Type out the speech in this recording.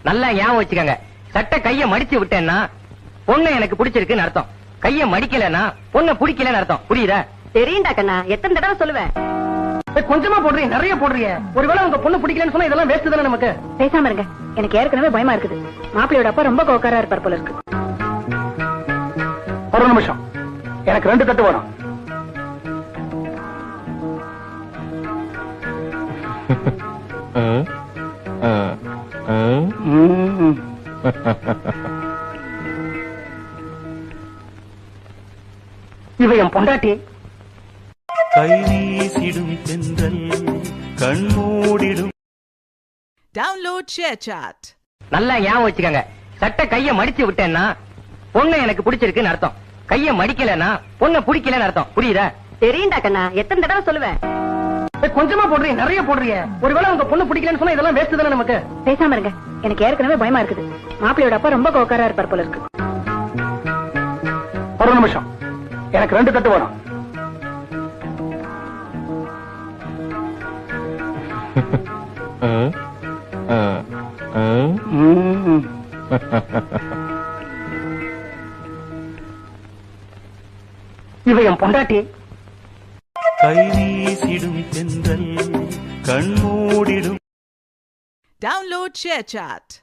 நல்லா ஞாபகம் வச்சுக்கங்க. சட்டை கைய மடிச்சு விட்டேன்னா பொண்ணு எனக்கு பிடிச்சிருக்குன்னு அர்த்தம். கைய மடிக்கலன்னா பொண்ணு பிடிக்கலன்னு அர்த்தம். புரியுதா? தெரியும்டா கண்ணா, எத்தனை தடவை சொல்லுவேன். கொஞ்சமா போடுறீங்க, நிறைய போடுறீங்க. ஒருவேளை உங்க பொண்ணு பிடிக்கலன்னு சொன்னா இதெல்லாம் வேஸ்ட் தானே நமக்கு. பேசாம இருங்க, எனக்கு ஏற்கனவே பயமா இருக்குது. மாப்பிள்ளையோட அப்பா ரொம்ப கோக்காரா இருப்பார் போல இருக்கு. ஒரு நிமிஷம், எனக்கு 2 தட்டு வேணும். இவ என் பொண்டாட்டி. கை வீசிடும் தென்றல் கண்மூடிடும். Download ShareChat. நல்லா ஞாபகம் வச்சுக்கங்க. சட்டை கைய மடிச்சு விட்டேன்னா பொண்ணு எனக்கு பிடிச்சிருக்குன்னு அர்த்தம். கைய மடிக்கலன்னா பொண்ணு பிடிக்கலன்னு அர்த்தம். புரியுதா? தெரியும்டா கண்ணா, எத்தனை தடவை சொல்லுவேன். கொஞ்சமா போடுறீங்க, நிறைய போடுறீங்க. ஒருவேளை உங்க பொண்ணு பிடிக்கலன்னு சொன்னா இதெல்லாம் வேஸ்ட் தானே நமக்கு. பேசாம இருங்க, எனக்கு ஏற்கனவே பயமா இருக்குது. மாப்பிள்ளையோட அப்பா ரொம்ப கோக்காரா இருப்பார் போல இருக்கு. ஒரு நிமிஷம், எனக்கு 2 தட்டு வேணும். இவ என் பொண்டாட்டி. கை வீசிடும் தென்றல் கண்மூடிடும். Download ShareChat.